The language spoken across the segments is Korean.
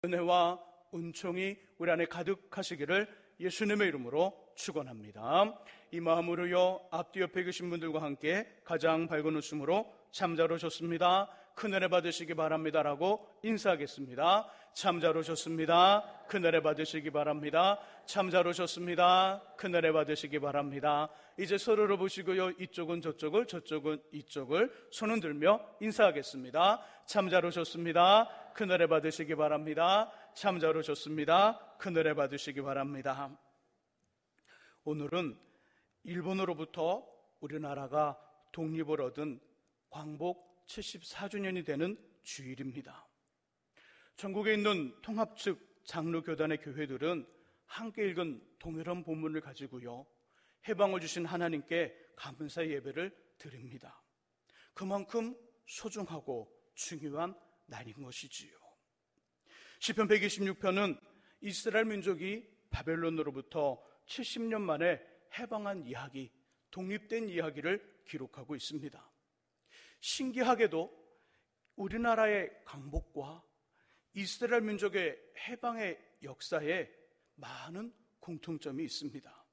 은혜와 은총이 우리 안에 가득하시기를 예수님의 이름으로 축원합니다. 이 마음으로요, 앞뒤 옆에 계신 분들과 함께 가장 밝은 웃음으로 잠자로 오셨습니다, 큰 은혜 받으시기 바랍니다라고 인사하겠습니다. 잠자로 오셨습니다, 큰 은혜 받으시기 바랍니다. 잠자로 오셨습니다, 큰 은혜 받으시기 바랍니다. 이제 서로를 보시고요, 이쪽은 저쪽을, 저쪽은 이쪽을 손 흔들며 인사하겠습니다. 잠자로 오셨습니다, 큰 은혜 받으시기 바랍니다. 잠자로 오셨습니다, 큰 은혜 받으시기 바랍니다. 오늘은 일본으로부터 우리나라가 독립을 얻은 광복 74주년이 되는 주일입니다. 전국에 있는 통합 측 장로교단의 교회들은 함께 읽은 동일한 본문을 가지고요, 해방을 주신 하나님께 감사의 예배를 드립니다. 그만큼 소중하고 중요한 날인 것이지요. 시편 126편은 이스라엘 민족이 바벨론으로부터 70년 만에 해방한 이야기, 독립된 이야기를 기록하고 있습니다. 신기하게도 우리나라의 강복과 이스라엘 민족의 해방의 역사에 많은 공통점이 있습니다.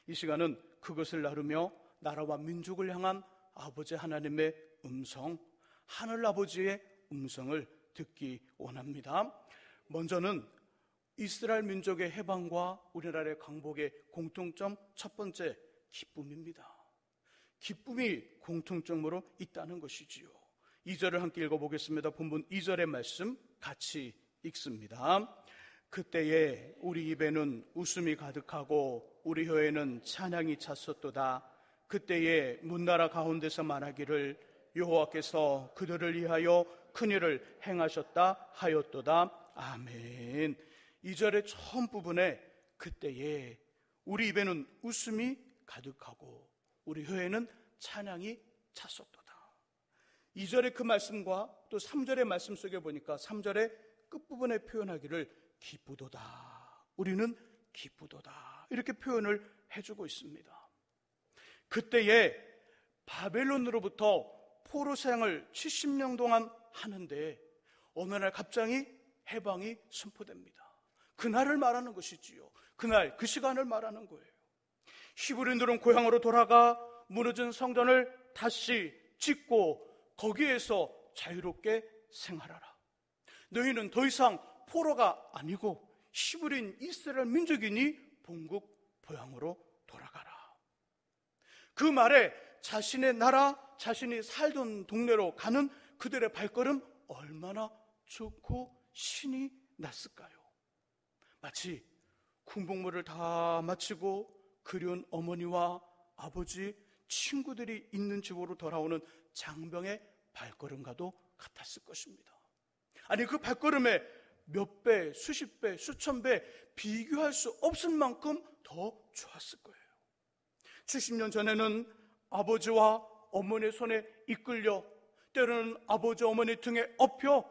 이 시간은 그것을 나누며 나라와 민족을 향한 아버지 하나님의 음성, 하늘아버지의 음성을 듣기 원합니다. 먼저는 이스라엘 민족의 해방과 우리나라의 강복의 공통점 첫 번째, 기쁨입니다. 기쁨이 공통점으로 있다는 것이지요. 2절을 함께 읽어보겠습니다. 본문 2절의 말씀 같이 읽습니다. 그때에 우리 입에는 웃음이 가득하고 우리 혀에는 찬양이 찼었도다. 그때에 문나라 가운데서 말하기를 여호와께서 그들을 위하여 큰일을 행하셨다 하였도다. 아멘. 2절의 처음 부분에 그때에 우리 입에는 웃음이 가득하고 우리 혀에는 찬양이 찼었도다. 2절의 그 말씀과 또 3절의 말씀 속에 보니까 3절의 끝부분에 표현하기를 기쁘도다, 우리는 기쁘도다, 이렇게 표현을 해주고 있습니다. 그때에 바벨론으로부터 포로 사형을 70년 동안 하는데 어느 날 갑자기 해방이 선포됩니다. 그날을 말하는 것이지요. 그날, 그 시간을 말하는 거예요. 히브리인들은 고향으로 돌아가 무너진 성전을 다시 짓고 거기에서 자유롭게 생활하라. 너희는 더 이상 포로가 아니고 히브리인 이스라엘 민족이니 본국 고향으로 돌아가라. 그 말에 자신의 나라, 자신이 살던 동네로 가는 그들의 발걸음 얼마나 좋고 신이 났을까요? 마치 군복무를 다 마치고 그리운 어머니와 아버지, 친구들이 있는 집으로 돌아오는 장병의 발걸음과도 같았을 것입니다. 아니, 그 발걸음에 몇 배, 수십 배, 수천 배 비교할 수 없을 만큼 더 좋았을 거예요. 70년 전에는 아버지와 어머니의 손에 이끌려, 때로는 아버지 어머니 등에 업혀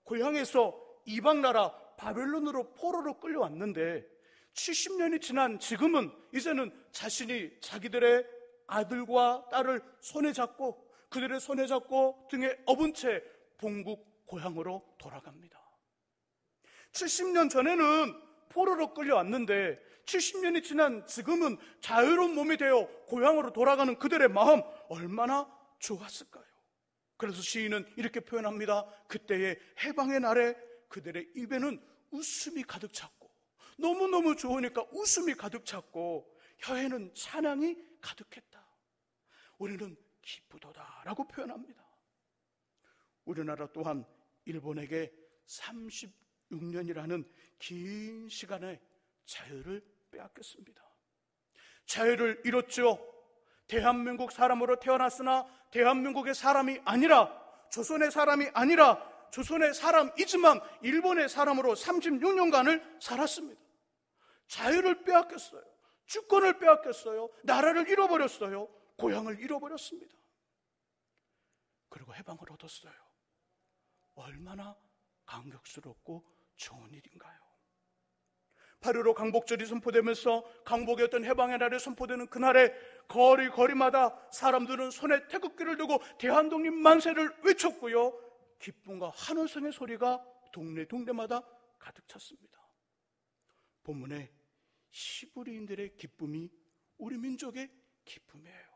고향에서 이방나라 바벨론으로 포로로 끌려왔는데 70년이 지난 지금은 이제는 자신이 자기들의 아들과 딸을 손에 잡고 그들의 손에 잡고 등에 업은 채 본국 고향으로 돌아갑니다. 70년 전에는 포로로 끌려왔는데 70년이 지난 지금은 자유로운 몸이 되어 고향으로 돌아가는 그들의 마음 얼마나 좋았을까요? 그래서 시인은 이렇게 표현합니다. 그때의 해방의 날에 그들의 입에는 웃음이 가득 찼고, 너무너무 좋으니까 웃음이 가득 찼고 혀에는 찬양이 가득했다. 우리는 기쁘도다 라고 표현합니다. 우리나라 또한 일본에게 36년이라는 긴 시간의 자유를 빼앗겼습니다. 자유를 잃었죠. 대한민국 사람으로 태어났으나 대한민국의 사람이 아니라, 조선의 사람이 아니라 조선의 사람이지만 일본의 사람으로 36년간을 살았습니다. 자유를 빼앗겼어요. 주권을 빼앗겼어요. 나라를 잃어버렸어요. 고향을 잃어버렸습니다. 그리고 해방을 얻었어요. 얼마나 감격스럽고 좋은 일인가요? 8.15 강복절이 선포되면서 강복의 어떤 해방의 날에 선포되는 그날에 거리마다 사람들은 손에 태극기를 들고 대한독립 만세를 외쳤고요, 기쁨과 환호성의 소리가 동네마다 가득 찼습니다. 본문에 히브리인들의 기쁨이 우리 민족의 기쁨이에요.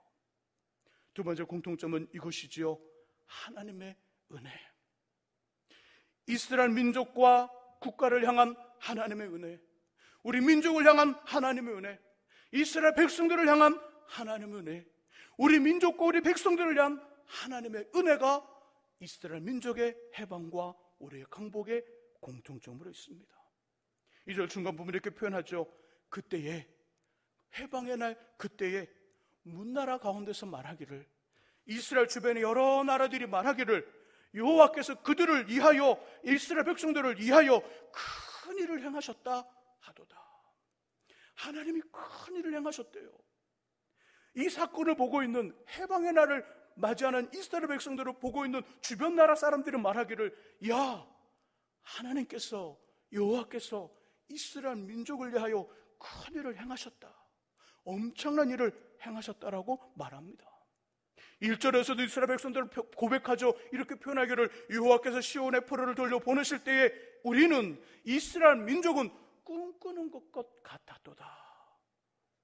두 번째 공통점은 이것이지요. 하나님의 은혜. 이스라엘 민족과 국가를 향한 하나님의 은혜, 우리 민족을 향한 하나님의 은혜, 이스라엘 백성들을 향한 하나님의 은혜, 우리 민족과 우리 백성들을 향한 하나님의 은혜가 이스라엘 민족의 해방과 우리의 강복의 공통점으로 있습니다. 2절 중간 부분에 이렇게 표현하죠. 그때에, 해방의 날 그때에 문나라 가운데서 말하기를, 이스라엘 주변의 여러 나라들이 말하기를 여호와께서 그들을 위하여, 이스라엘 백성들을 위하여 큰 일을 행하셨다 하도다. 하나님이 큰 일을 행하셨대요. 이 사건을 보고 있는, 해방의 날을 맞이하는 이스라엘 백성들을 보고 있는 주변 나라 사람들이 말하기를, 야, 하나님께서, 여호와께서 이스라엘 민족을 위하여 큰 일을 행하셨다, 엄청난 일을 행하셨다라고 말합니다. 1절에서도 이스라엘 백성들을 고백하죠. 이렇게 표현하기를, 여호와께서 시온의 포로를 돌려 보내실 때에 우리는, 이스라엘 민족은 꿈꾸는 것 같았도다.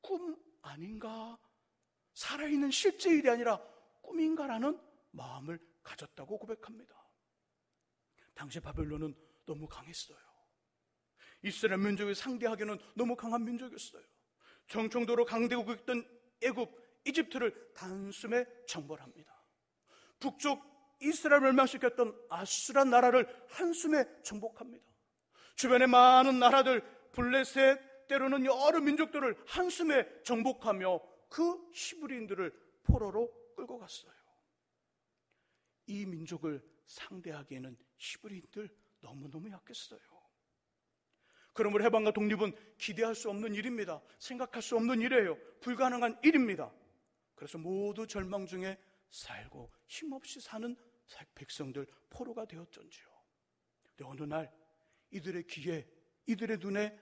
꿈 아닌가? 살아있는 실제 일이 아니라 꿈인가라는 마음을 가졌다고 고백합니다. 당시 바벨론은 너무 강했어요. 이스라엘 민족을 상대하기는 너무 강한 민족이었어요. 정통도로 강대국이었던 애굽, 이집트를 단숨에 정벌합니다. 북쪽 이스라엘 멸망시켰던 아수란 나라를 한숨에 정복합니다. 주변의 많은 나라들, 블레셋, 때로는 여러 민족들을 한숨에 정복하며 그 히브리인들을 포로로 끌고 갔어요. 이 민족을 상대하기에는 히브리인들 너무너무 약했어요. 그러므로 해방과 독립은 기대할 수 없는 일입니다. 생각할 수 없는 일이에요. 불가능한 일입니다. 그래서 모두 절망 중에 살고 힘없이 사는 백성들, 포로가 되었던지요. 근데 어느 날 이들의 귀에, 이들의 눈에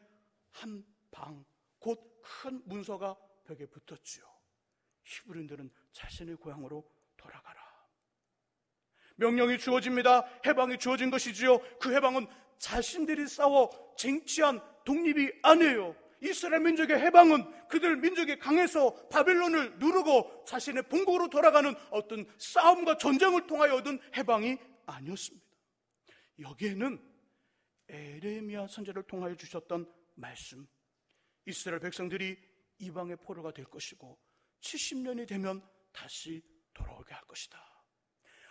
한 방, 곧 큰 문서가 벽에 붙었지요. 히브리인들은 자신의 고향으로 돌아가라. 명령이 주어집니다. 해방이 주어진 것이지요. 그 해방은 자신들이 싸워 쟁취한 독립이 아니에요. 이스라엘 민족의 해방은 그들 민족이 강해서 바벨론을 누르고 자신의 본국으로 돌아가는 어떤 싸움과 전쟁을 통하여 얻은 해방이 아니었습니다. 여기에는 에레미야 선지자를 통하여 주셨던 말씀, 이스라엘 백성들이 이방의 포로가 될 것이고 70년이 되면 다시 돌아오게 할 것이다.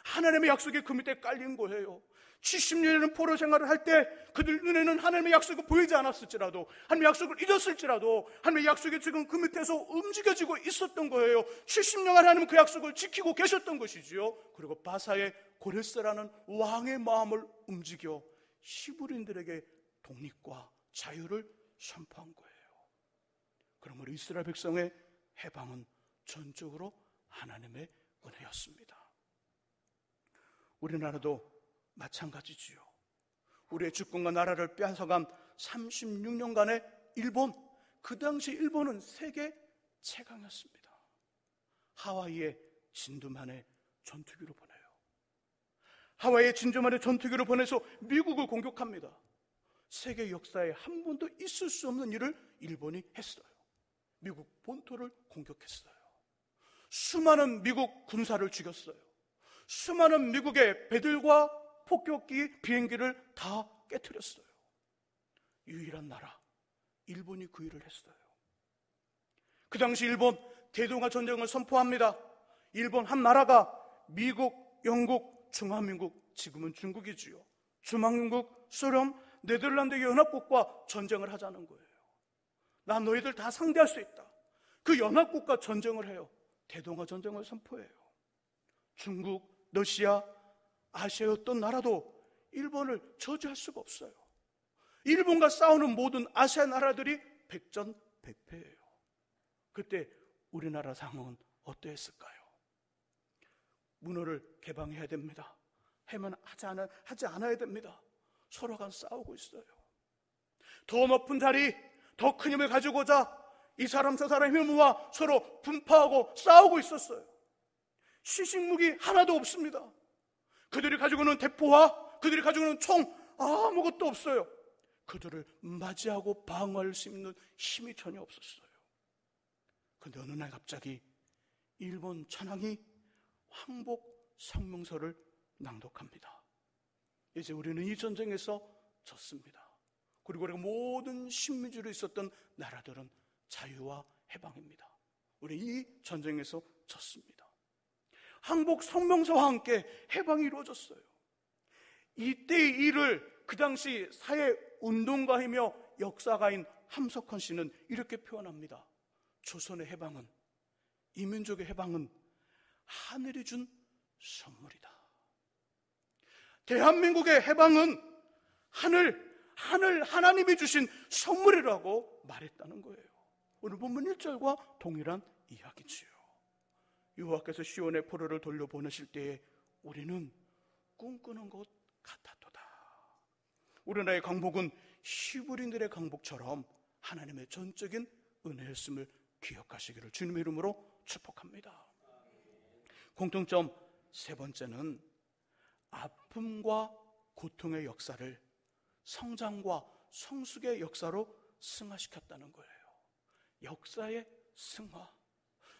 하나님의 약속이 그 밑에 깔린 거예요. 70년이라는 포로 생활을 할 때 그들 눈에는 하나님의 약속이 보이지 않았을지라도, 하나님의 약속을 잊었을지라도 하나님의 약속이 지금 그 밑에서 움직여지고 있었던 거예요. 70년간 하나님은 그 약속을 지키고 계셨던 것이지요. 그리고 바사의 고레스라는 왕의 마음을 움직여 히브리인들에게 독립과 자유를 선포한 거예요. 그러므로 이스라엘 백성의 해방은 전적으로 하나님의 은혜였습니다. 우리나라도 마찬가지지요. 우리의 주권과 나라를 빼앗아간 36년간의 일본, 그 당시 일본은 세계 최강이었습니다. 하와이에 진두만의 전투기를 보내요. 하와이에 진두만의 전투기를 보내서 미국을 공격합니다. 세계 역사에 한 번도 있을 수 없는 일을 일본이 했어요. 미국 본토를 공격했어요. 수많은 미국 군사를 죽였어요. 수많은 미국의 배들과 폭격기, 비행기를 다 깨트렸어요. 유일한 나라, 일본이 그 일을 했어요. 그 당시 일본 대동아 전쟁을 선포합니다. 일본 한 나라가 미국, 영국, 중화민국, 지금은 중국이지요. 중화민국, 소련, 네덜란드 연합국과 전쟁을 하자는 거예요. 난 너희들 다 상대할 수 있다. 그 연합국과 전쟁을 해요. 대동아 전쟁을 선포해요. 중국, 러시아, 아시아의 어떤 나라도 일본을 저주할 수가 없어요. 일본과 싸우는 모든 아시아 나라들이 백전백패예요. 그때 우리나라 상황은 어떠했을까요? 문호를 개방해야 됩니다. 해면 하지 않아야 됩니다. 서로가 싸우고 있어요. 더 높은 자리, 더 큰 힘을 가지고자 이 사람 저 사람 힘을 모아 서로 분파하고 싸우고 있었어요. 시식무기 하나도 없습니다. 그들이 가지고 있는 대포와 그들이 가지고 있는 총 아무것도 없어요. 그들을 맞이하고 방어할 수 있는 힘이 전혀 없었어요. 그런데 어느 날 갑자기 일본 천황이 황복 성명서를 낭독합니다. 이제 우리는 이 전쟁에서 졌습니다. 그리고 우리가 모든 식민지로 있었던 나라들은 자유와 해방입니다. 우리 이 전쟁에서 졌습니다. 항복 성명서와 함께 해방이 이루어졌어요. 이때의 일을 그 당시 사회운동가이며 역사가인 함석헌 씨는 이렇게 표현합니다. 조선의 해방은, 이 민족의 해방은 하늘이 준 선물이다. 대한민국의 해방은 하나님이 주신 선물이라고 말했다는 거예요. 오늘 본문 1절과 동일한 이야기지요. 여호와께서 시온의 포로를 돌려보내실 때에 우리는 꿈꾸는 것 같았도다. 우리나라의 강복은 히브리인들의 강복처럼 하나님의 전적인 은혜였음을 기억하시기를 주님의 이름으로 축복합니다. 공통점 세 번째는 아픔과 고통의 역사를 성장과 성숙의 역사로 승화시켰다는 거예요. 역사의 승화,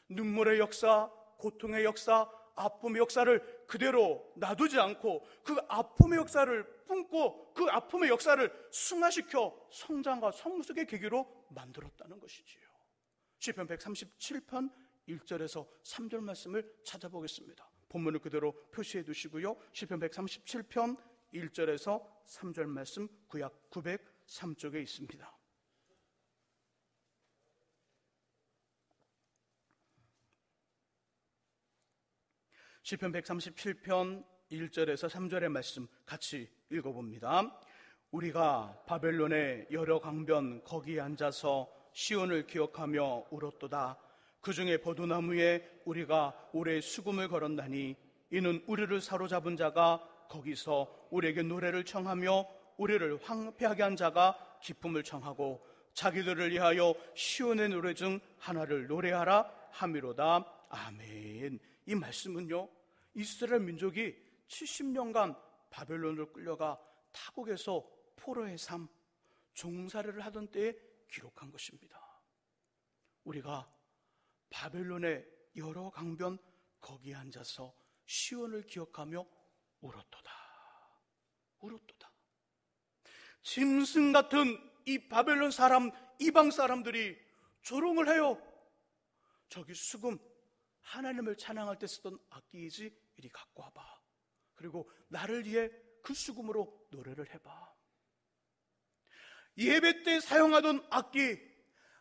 눈물의 역사, 고통의 역사, 아픔의 역사를 그대로 놔두지 않고 그 아픔의 역사를 품고 그 아픔의 역사를 승화시켜 성장과 성숙의 계기로 만들었다는 것이지요. 시편 137편 1절에서 3절 말씀을 찾아보겠습니다. 본문을 그대로 표시해 두시고요. 시편 137편 1절에서 3절 말씀 구약 903쪽에 있습니다. 시편 137편 1절에서 3절의 말씀 같이 읽어봅니다. 우리가 바벨론의 여러 강변 거기에 앉아서 시온을 기억하며 울었도다. 그 중에 버두나무에 우리가 오래 수금을 걸었나니 이는 우리를 사로잡은 자가 거기서 우리에게 노래를 청하며 우리를 황폐하게 한 자가 기쁨을 청하고 자기들을 위하여 시온의 노래 중 하나를 노래하라 함이로다. 아멘. 이 말씀은요, 이스라엘 민족이 70년간 바벨론으로 끌려가 타국에서 포로의 삶, 종살이를 하던 때에 기록한 것입니다. 우리가 바벨론의 여러 강변 거기에 앉아서 시온을 기억하며 울었도다. 울었도다. 짐승 같은 이 바벨론 사람, 이방 사람들이 조롱을 해요. 저기 수금, 하나님을 찬양할 때 쓰던 악기이지, 이리 갖고 와봐. 그리고 나를 위해 그 수금으로 노래를 해봐. 예배 때 사용하던 악기,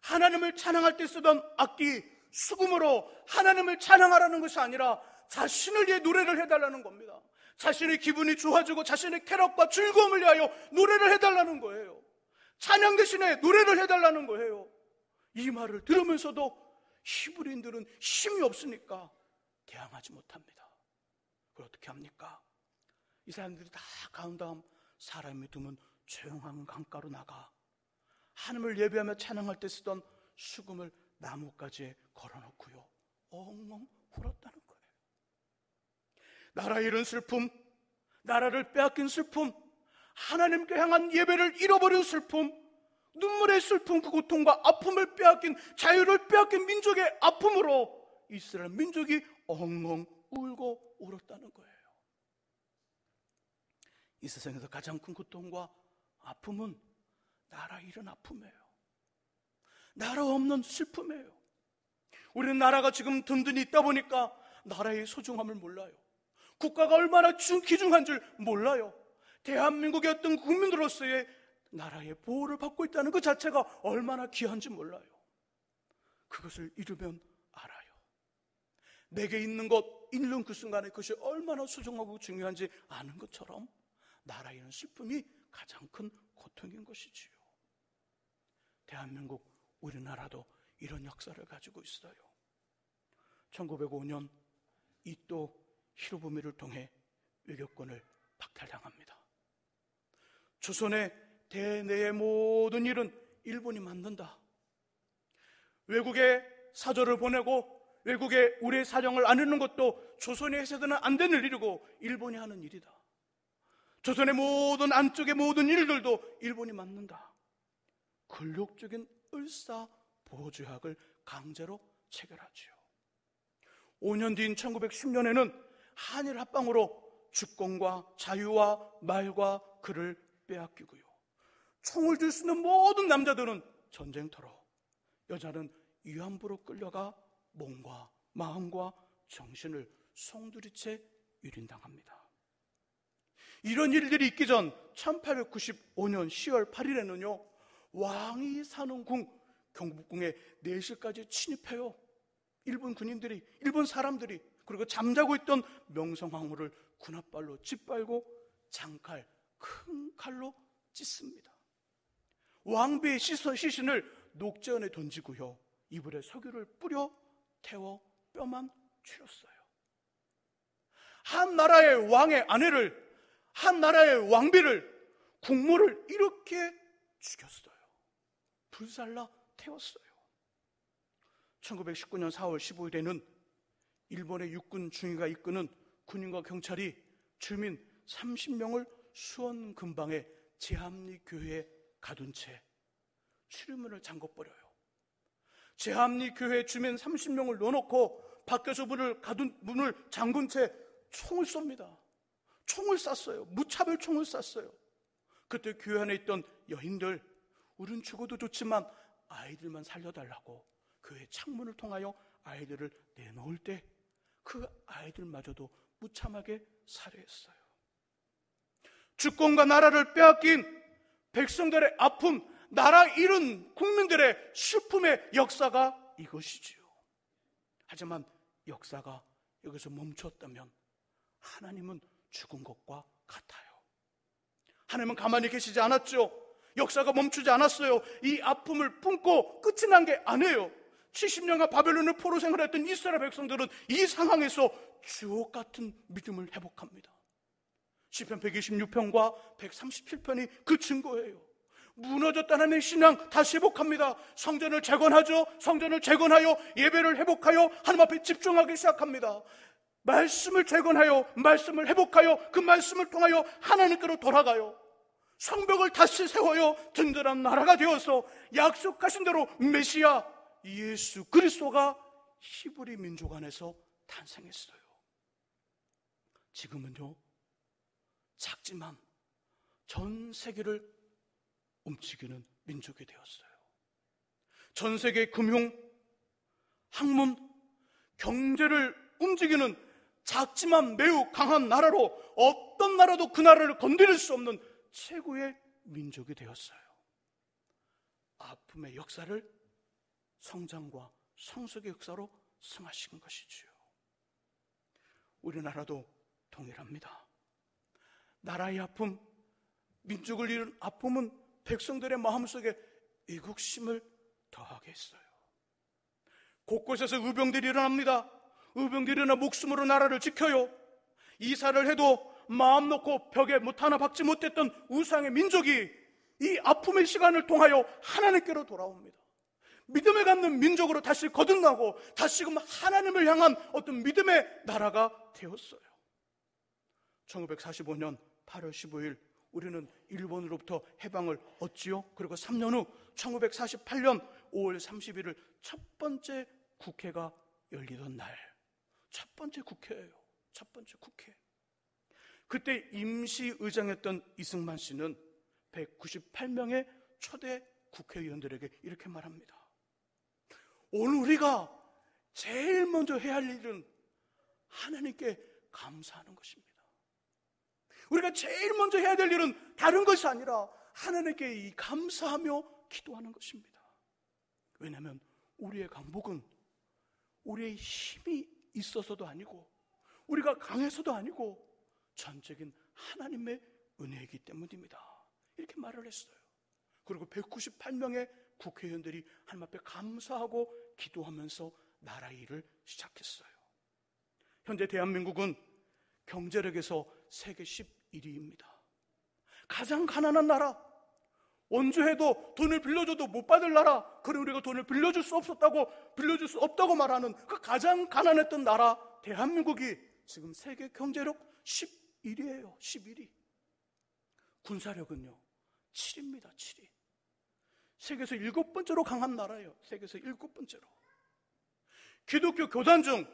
하나님을 찬양할 때 쓰던 악기, 수금으로 하나님을 찬양하라는 것이 아니라 자신을 위해 노래를 해달라는 겁니다. 자신의 기분이 좋아지고 자신의 쾌락과 즐거움을 위하여 노래를 해달라는 거예요. 찬양 대신에 노래를 해달라는 거예요. 이 말을 들으면서도 히브리인들은 힘이 없으니까 대항하지 못합니다. 그걸 어떻게 합니까? 이 사람들이 다 가운 다음 사람이 드문 조용한 강가로 나가 하나님을 예배하며 찬양할 때 쓰던 수금을 나뭇가지에 걸어놓고요, 엉엉 울었다는 거예요. 나라의 이런 슬픔, 나라를 빼앗긴 슬픔, 하나님께 향한 예배를 잃어버린 슬픔, 눈물의 슬픔, 그 고통과 아픔을 빼앗긴, 자유를 빼앗긴 민족의 아픔으로 이스라엘 민족이 엉엉 울고 울었다는 거예요. 이 세상에서 가장 큰 고통과 아픔은 나라 잃은 아픔이에요. 나라 없는 슬픔이에요. 우리는 나라가 지금 든든히 있다 보니까 나라의 소중함을 몰라요. 국가가 얼마나 귀중한 줄 몰라요. 대한민국의 어떤 국민으로서의 나라의 보호를 받고 있다는 그 자체가 얼마나 귀한지 몰라요. 그것을 잃으면 알아요. 내게 있는 것, 잃는 그 순간에 그것이 얼마나 소중하고 중요한지 아는 것처럼 나라의 슬픔이 가장 큰 고통인 것이지요. 대한민국, 우리나라도 이런 역사를 가지고 있어요. 1905년 이토 히로부미를 통해 외교권을 박탈당합니다. 조선의 대내의 모든 일은 일본이 만든다. 외국에 사절을 보내고 외국에 우리의 사정을 아는 것도 조선이 해서는 안 되는 일이고 일본이 하는 일이다. 조선의 모든 안쪽의 모든 일들도 일본이 맡는다. 근력적인 을사보조약을 강제로 체결하지요. 5년 뒤인 1910년에는 한일 합방으로 주권과 자유와 말과 글을 빼앗기고요. 총을 들 수 있는 모든 남자들은 전쟁터로, 여자는 위안부로 끌려가 몸과 마음과 정신을 송두리째 유린당합니다. 이런 일들이 있기 전 1895년 10월 8일에는요 왕이 사는 궁, 경복궁에 4시까지 침입해요. 일본 군인들이, 일본 사람들이. 그리고 잠자고 있던 명성황후를 군홧발로 짓밟고 장칼, 큰 칼로 찢습니다. 왕비의 시신을 녹전에 던지고요, 이불에 석유를 뿌려 태워 뼈만 추렸어요. 한 나라의 왕의 아내를, 한 나라의 왕비를, 국모를 이렇게 죽였어요. 불살라 태웠어요. 1919년 4월 15일에는 일본의 육군 중위가 이끄는 군인과 경찰이 주민 30명을 수원 근방의 제합리 교회에 가둔 채 출입문을 잠궈버려요. 제합리 교회 주민 30명을 넣어놓고 밖에서 문을 잠근 채 총을 쏩니다. 총을 쐈어요. 무차별 총을 쐈어요. 그때 교회 안에 있던 여인들, 우린 죽어도 좋지만 아이들만 살려달라고 교회 창문을 통하여 아이들을 내놓을 때 그 아이들마저도 무참하게 살해했어요. 주권과 나라를 빼앗긴 백성들의 아픔, 나라 잃은 국민들의 슬픔의 역사가 이것이지요. 하지만 역사가 여기서 멈췄다면 하나님은 죽은 것과 같아요. 하나님은 가만히 계시지 않았죠. 역사가 멈추지 않았어요. 이 아픔을 품고 끝이 난 게 아니에요. 70년간 바벨론의 포로 생활했던 이스라엘 백성들은 이 상황에서 주옥 같은 믿음을 회복합니다. 시편 126편과 137편이 그 증거예요. 무너졌다는 신앙 다시 회복합니다. 성전을 재건하죠. 성전을 재건하여 예배를 회복하여 하나님 앞에 집중하기 시작합니다. 말씀을 재건하여, 말씀을 회복하여 그 말씀을 통하여 하나님께로 돌아가요. 성벽을 다시 세워요. 든든한 나라가 되어서 약속하신 대로 메시아 예수 그리스도가 히브리 민족 안에서 탄생했어요. 지금은요, 작지만 전 세계를 움직이는 민족이 되었어요. 전 세계 금융, 학문, 경제를 움직이는 작지만 매우 강한 나라로, 어떤 나라도 그 나라를 건드릴 수 없는 최고의 민족이 되었어요. 아픔의 역사를 성장과 성숙의 역사로 승화시킨 것이지요. 우리나라도 동일합니다. 나라의 아픔, 민족을 잃은 아픔은 백성들의 마음속에 애국심을 더하게 했어요. 곳곳에서 의병들이 일어납니다. 의병들이 일어나 목숨으로 나라를 지켜요. 이사를 해도 마음 놓고 벽에 못 하나 박지 못했던 우상의 민족이 이 아픔의 시간을 통하여 하나님께로 돌아옵니다. 믿음에 갖는 민족으로 다시 거듭나고 다시금 하나님을 향한 어떤 믿음의 나라가 되었어요. 1945년 8월 15일 우리는 일본으로부터 해방을 얻지요. 그리고 3년 후 1948년 5월 31일 첫 번째 국회가 열리던 날, 첫 번째 국회예요. 첫 번째 국회. 그때 임시의장이었던 이승만 씨는 198명의 초대 국회의원들에게 이렇게 말합니다. 오늘 우리가 제일 먼저 해야 할 일은 하나님께 감사하는 것입니다. 우리가 제일 먼저 해야 될 일은 다른 것이 아니라 하나님께 이 감사하며 기도하는 것입니다. 왜냐하면 우리의 강복은 우리의 힘이 있어서도 아니고 우리가 강해서도 아니고 전적인 하나님의 은혜이기 때문입니다. 이렇게 말을 했어요. 그리고 198명의 국회의원들이 하나님 앞에 감사하고 기도하면서 나라의 일을 시작했어요. 현재 대한민국은 경제력에서 세계 11위입니다. 가장 가난한 나라, 원조해도 돈을 빌려줘도 못 받을 나라, 그래 우리가 돈을 빌려줄 수 없다고 말하는 그 가장 가난했던 나라 대한민국이 지금 세계 경제력 11위예요. 11위. 군사력은요 7입니다. 7위. 세계에서 7번째로 강한 나라예요. 세계에서 7번째로. 기독교 교단 중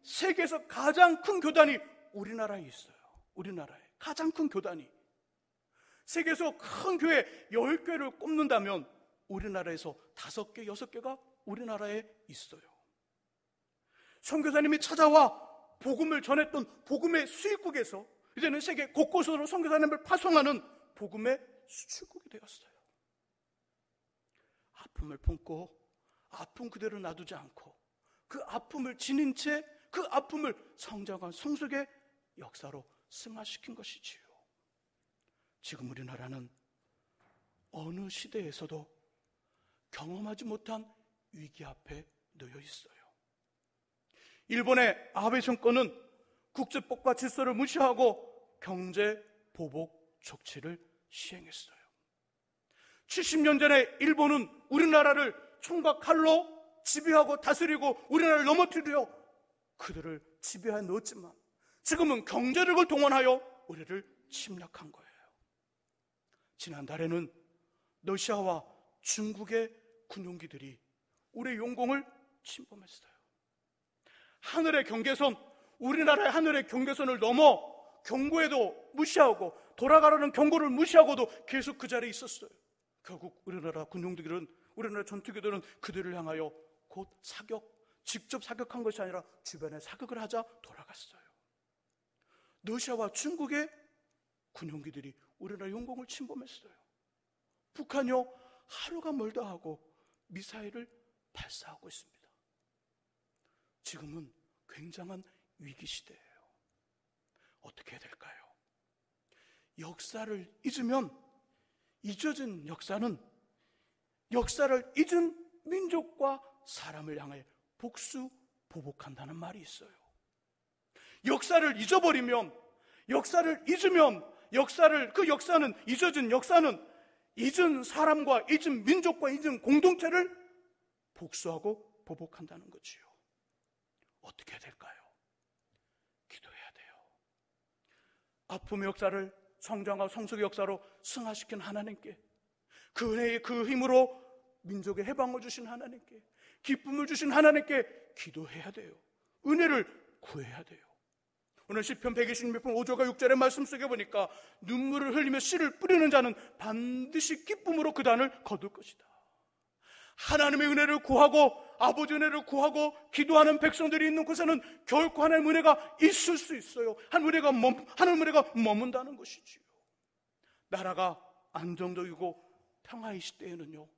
세계에서 가장 큰 교단이 우리나라에 있어요. 우리나라에 가장 큰 교단이. 세계에서 큰 교회 10개를 꼽는다면 우리나라에서 5개, 6개가 우리나라에 있어요. 선교사님이 찾아와 복음을 전했던 복음의 수입국에서 이제는 세계 곳곳으로 선교사님을 파송하는 복음의 수출국이 되었어요. 아픔을 품고 아픔 그대로 놔두지 않고 그 아픔을 지닌 채 그 아픔을 성장한 성숙의 역사로 승화시킨 것이지요. 지금 우리나라는 어느 시대에서도 경험하지 못한 위기 앞에 놓여 있어요. 일본의 아베 정권은 국제법과 질서를 무시하고 경제 보복 조치를 시행했어요. 70년 전에 일본은 우리나라를 총과 칼로 지배하고 다스리고 우리나라를 넘어뜨려 그들을 지배해 놓았지만 지금은 경제력을 동원하여 우리를 침략한 거예요. 지난달에는 러시아와 중국의 군용기들이 우리의 용공을 침범했어요. 하늘의 경계선, 우리나라의 하늘의 경계선을 넘어 경고에도 무시하고 돌아가라는 경고를 무시하고도 계속 그 자리에 있었어요. 결국 우리나라 군용기들은, 우리나라 전투기들은 그들을 향하여 곧 직접 사격한 것이 아니라 주변에 사격을 하자 돌아갔어요. 러시아와 중국의 군용기들이 우리나라 용공을 침범했어요. 북한이요 하루가 멀다 하고 미사일을 발사하고 있습니다. 지금은 굉장한 위기 시대예요. 어떻게 해야 될까요? 역사를 잊으면 잊어진 역사는 역사를 잊은 민족과 사람을 향해 보복한다는 말이 있어요. 역사를 잊어버리면, 역사를 잊으면 그 역사는, 잊어진 역사는 잊은 사람과 잊은 민족과 잊은 공동체를 복수하고 보복한다는 거지요. 어떻게 해야 될까요? 기도해야 돼요. 아픔의 역사를 성장과 성숙의 역사로 승화시킨 하나님께, 그 은혜의 그 힘으로 민족의 해방을 주신 하나님께, 기쁨을 주신 하나님께 기도해야 돼요. 은혜를 구해야 돼요. 오늘 시편 126편 5절과 6절의 말씀 속에 보니까 눈물을 흘리며 씨를 뿌리는 자는 반드시 기쁨으로 그 단을 거둘 것이다. 하나님의 은혜를 구하고 아버지 은혜를 구하고 기도하는 백성들이 있는 곳에는 결코 하나님의 은혜가 있을 수 있어요. 하나님의 은혜가 머문다는 것이지요. 나라가 안정적이고 평화의 시대에는요,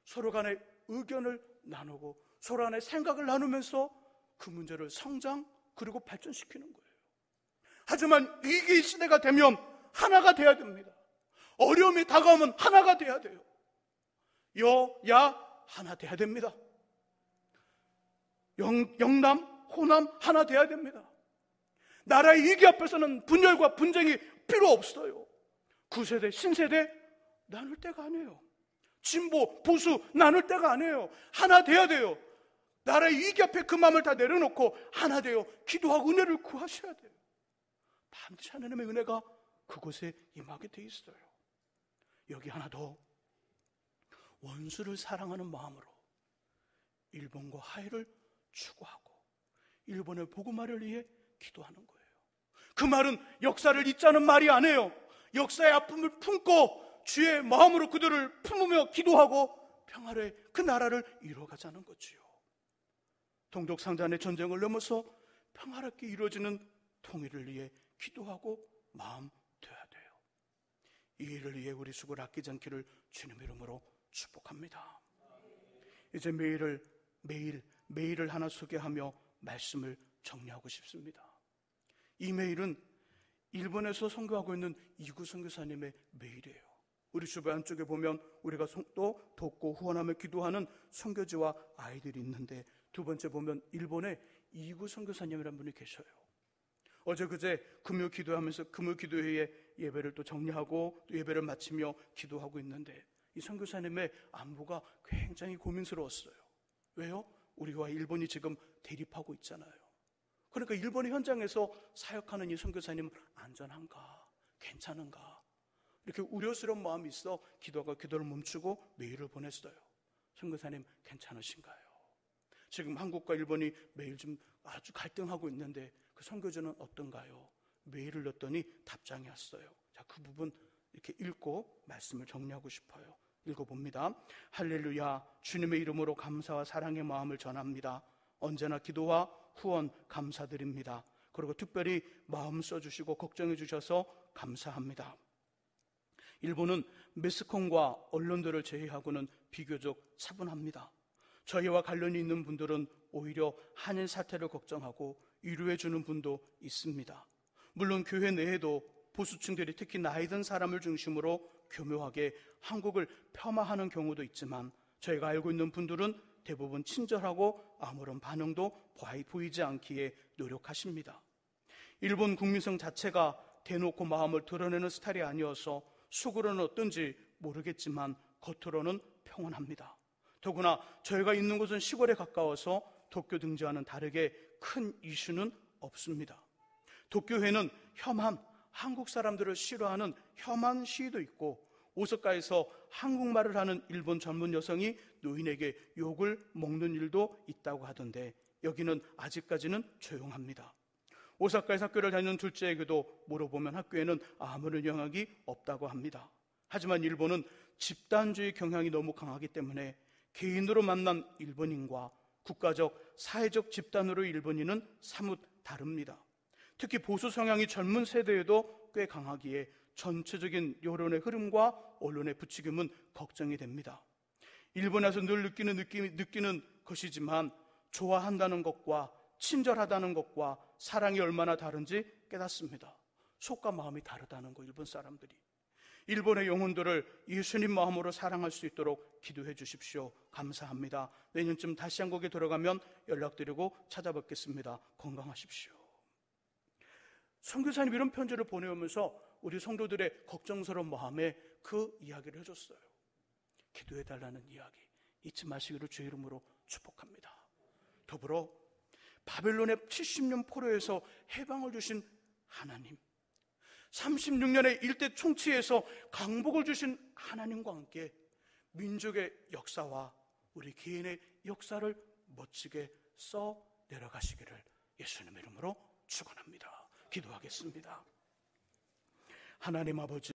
서로 간의 의견을 나누고 서로 간의 생각을 나누면서 그 문제를 성장 그리고 발전시키는 거예요. 하지만 위기의 시대가 되면 하나가 돼야 됩니다. 어려움이 다가오면 하나가 돼야 돼요. 여야 하나 돼야 됩니다. 영남, 호남 하나 돼야 됩니다. 나라의 위기 앞에서는 분열과 분쟁이 필요 없어요. 구세대, 신세대 나눌 때가 아니에요. 진보, 보수 나눌 때가 아니에요. 하나 돼야 돼요. 나라의 위기 앞에 그 마음을 다 내려놓고 하나 되어 기도하고 은혜를 구하셔야 돼요. 반드시 하나님의 은혜가 그곳에 임하게 돼 있어요. 여기 하나 더, 원수를 사랑하는 마음으로 일본과 화해를 추구하고 일본의 복음화를 위해 기도하는 거예요. 그 말은 역사를 잊자는 말이 아니에요. 역사의 아픔을 품고 주의 마음으로 그들을 품으며 기도하고 평화의 그 나라를 이루어가자는 거지요. 동족상잔의 전쟁을 넘어서 평화롭게 이루어지는 통일을 위해 기도하고 마음 되어야 돼요. 이 일을 위해 우리 수고를 아끼지 않기를 주님의 이름으로 축복합니다. 이제 메일을 하나 소개하며 말씀을 정리하고 싶습니다. 이 메일은 일본에서 선교하고 있는 이구 선교사님의 메일이에요. 우리 주변 안쪽에 보면 우리가 또 돕고 후원하며 기도하는 선교지와 아이들이 있는데, 두 번째 보면 일본에 이구 선교사님이라는 분이 계셔요. 어제 그제 금요 기도하면서 금요 기도회에 예배를 또 정리하고 또 예배를 마치며 기도하고 있는데, 이 선교사님의 안부가 굉장히 고민스러웠어요. 왜요? 우리와 일본이 지금 대립하고 있잖아요. 그러니까 일본의 현장에서 사역하는 이 선교사님 안전한가? 괜찮은가? 이렇게 우려스러운 마음이 있어 기도를 멈추고 메일을 보냈어요. 선교사님 괜찮으신가요? 지금 한국과 일본이 매일 좀 아주 갈등하고 있는데 그 선교주는 어떤가요? 메일을 넣었더니 답장이 왔어요. 자, 그 부분 이렇게 읽고 말씀을 정리하고 싶어요. 읽어봅니다. 할렐루야, 주님의 이름으로 감사와 사랑의 마음을 전합니다. 언제나 기도와 후원 감사드립니다. 그리고 특별히 마음 써주시고 걱정해 주셔서 감사합니다. 일본은 매스컴과 언론들을 제외하고는 비교적 차분합니다. 저희와 관련이 있는 분들은 오히려 한일 사태를 걱정하고 위로해 주는 분도 있습니다. 물론 교회 내에도 보수층들이 특히 나이 든 사람을 중심으로 교묘하게 한국을 폄하하는 경우도 있지만 저희가 알고 있는 분들은 대부분 친절하고 아무런 반응도 보이지 않기에 노력하십니다. 일본 국민성 자체가 대놓고 마음을 드러내는 스타일이 아니어서 속으로는 어떤지 모르겠지만 겉으로는 평온합니다. 더구나 저희가 있는 곳은 시골에 가까워서 도쿄 등지와는 다르게 큰 이슈는 없습니다. 도쿄에는 혐한 한국 사람들을 싫어하는 혐한 시위도 있고 오사카에서 한국말을 하는 일본 젊은 여성이 노인에게 욕을 먹는 일도 있다고 하던데 여기는 아직까지는 조용합니다. 오사카에서 학교를 다니는 둘째에게도 물어보면 학교에는 아무런 영향이 없다고 합니다. 하지만 일본은 집단주의 경향이 너무 강하기 때문에 개인으로 만난 일본인과 국가적, 사회적 집단으로 일본인은 사뭇 다릅니다. 특히 보수 성향이 젊은 세대에도 꽤 강하기에 전체적인 여론의 흐름과 언론의 부추김은 걱정이 됩니다. 일본에서 늘 느끼는 것이지만 좋아한다는 것과 친절하다는 것과 사랑이 얼마나 다른지 깨닫습니다. 속과 마음이 다르다는 거, 일본 사람들이. 일본의 영혼들을 예수님 마음으로 사랑할 수 있도록 기도해 주십시오. 감사합니다. 내년쯤 다시 한국에 들어가면 연락드리고 찾아뵙겠습니다. 건강하십시오. 선교사님 이런 편지를 보내오면서 우리 성도들의 걱정스러운 마음에 그 이야기를 해줬어요. 기도해달라는 이야기 잊지 마시기를 주의 이름으로 축복합니다. 더불어 바벨론의 70년 포로에서 해방을 주신 하나님, 36년의 일대 총치에서 강복을 주신 하나님과 함께 민족의 역사와 우리 개인의 역사를 멋지게 써 내려가시기를 예수님의 이름으로 축원합니다. 기도하겠습니다. 하나님 아버지,